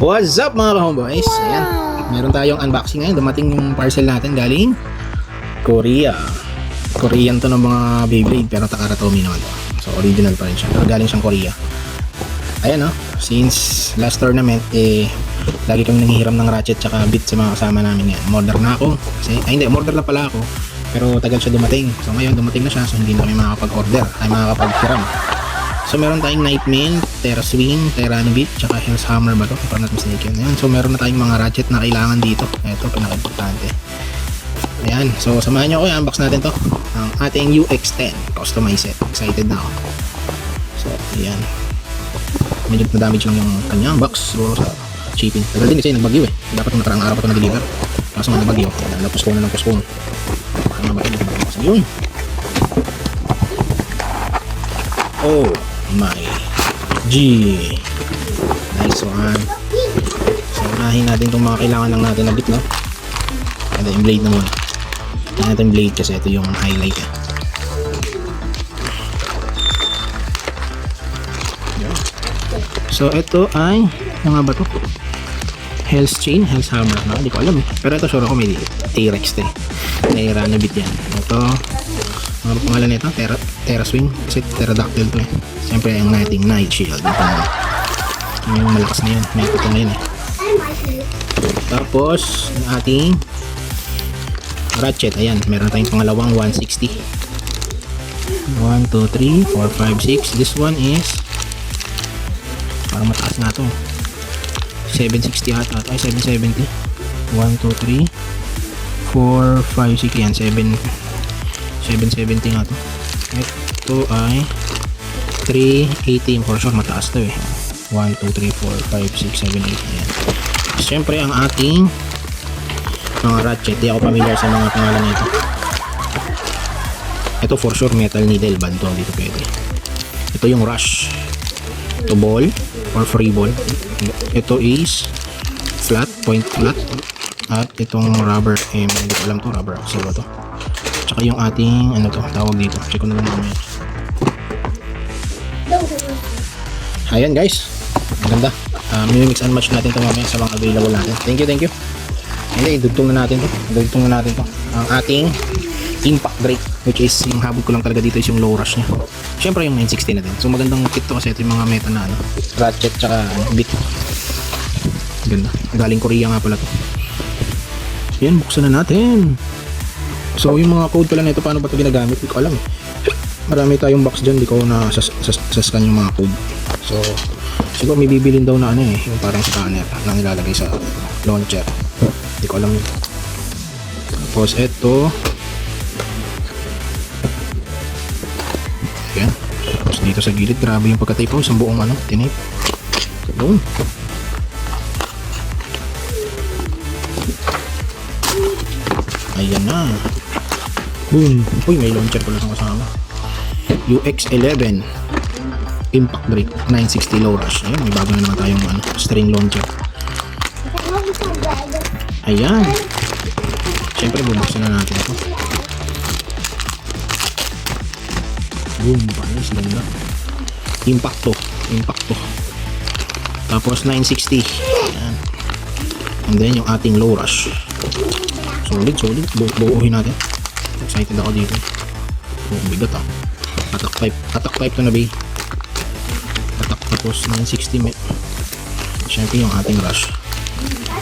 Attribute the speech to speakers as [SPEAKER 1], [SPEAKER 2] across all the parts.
[SPEAKER 1] What's up mga ka-homeboys? Ayan, meron tayong unboxing ngayon. Dumating yung parcel natin galing Korea. Korean to ng mga Beyblade pero Takara Tomy naman to. So original pa rin siya pero galing siyang Korea. Ayan since last tournament lagi kami nanghihiram ng ratchet tsaka bit sa mga kasama namin yan. Modern na ako kasi, modern na pala ako pero tagal siya dumating. So ngayon dumating na siya so hindi na kami makakapag-order ay makakapag-hiram. So meron tayong Nightmail, Terra Swing, Terranibit, tsaka Hell's Hammer ba to? If I'm not mistaken. Ayan. So meron na tayong mga ratchet na kailangan dito. Ito, pinaka-importante. Ayan. So samahan nyo ako, i-unbox natin to. Ang ating UX10 Customize Set. Excited na ako. So, ayan. Medyo na-damage lang yung kanyang box. Siguro sa shipping. Tagal din kasi nagbagyo Dapat nung nakarang araw pa ito na-deliver. Kaso nga nabagyo. Napuspone na ng postpone. Ano ba ito? Yun. Oh my G. Nice one. So unahin natin itong mga kailangan lang natin na bit, no? Ito yung blade na muna. Ito natin yung blade kasi ito yung highlight So ito ay ano nga ba ito? Hell's Chain, Hell's Hammer, no? Hindi ko alam pero ito sure ako may T-Rex Terranibit yan. Ito ano pangalan nito? Terra Swing kasi Pterodactyl to siyempre yung ating Night Shield yung malakas na yun may ito ngayon tapos yung ating ratchet, ayan meron tayong pangalawang 160 1, 2, 3, 4, 5, 6 this one is parang mataas nga to 760 ata ay 770 1, 2, 3 4, 5, 6 yan 770 nga to. Ito ay 380 for sure mataas to 1, 2, 3, 4, 5, 6, 7, 8 ayan. Siyempre ang ating mga ratchet di ako familiar sa mga pangalan nito. Ito for sure metal needle band to dito pwede. Ito yung rush. Ito ball or free ball. Ito is flat, point flat. At itong rubber hindi ko alam to rubber axle ba to. Tsaka yung ating ano to tawag dito check ko na lang mamaya. Ayan guys ang ganda mix and match natin ito mamaya sa mga available natin. Thank you hindi idugtong na natin to ang ating impact brake which is yung habol ko lang talaga dito is yung low rush nya syempre yung 960 na din so magandang kit to kasi ito yung mga meta na ratchet tsaka bit ganda galing Korea nga pala to. Yan buksan na natin. So yung mga code pala nito paano ba ito ginagamit hindi ko alam marami tayong box dyan di ko na sascan yung mga code so siguro may bibilin daw na yung parang scanner na nilalagay sa launcher hindi ko alam yun tapos eto yan tapos dito sa gilid grabe yung pagkatape isang buong tinape so ayan na boom uy may launcher pala sa kasama UX11 impact brake 960 low rush ayan may bago na naman tayong string launcher ayan syempre bubuksan na natin ito boom panis ganda impact to tapos 960 ayan and then yung ating low rush solid buuhin natin excited ako dito bigat attack pipe to na bay attack tapos 960 syempre yung ating rush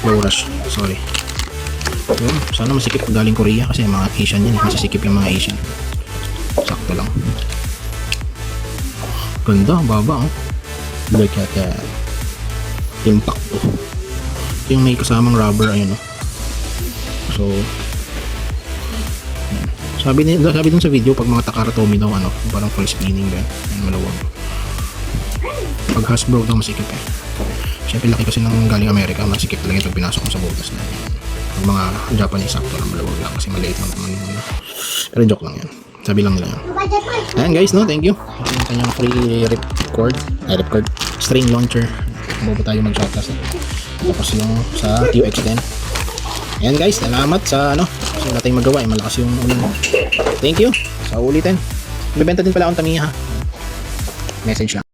[SPEAKER 1] low rush sorry yun, sana masikip galing Korea kasi mga Asian yan masisikip yung mga Asian sakto lang ganda baba look at that impact yung may kasamang rubber ayun so sabi dun sa video pag mga Takara Tomy daw parang full spinning din maluwag pag Hasbro daw masikip syempre laki kasi ng galing Amerika masikip talaga ito pinasok mo sa butas na pag mga Japanese sakto lang maluwag lang kasi maliit lang pero joke lang yan sabi lang nila yan ayan guys thank you yung kanyang free ripcord string launcher bago tayo mag shot tapos yung sa UX10 ayan guys salamat sa wala tayong magawa malakas yung thank you sa ulitin bibenta din pala akong Tamiya message lang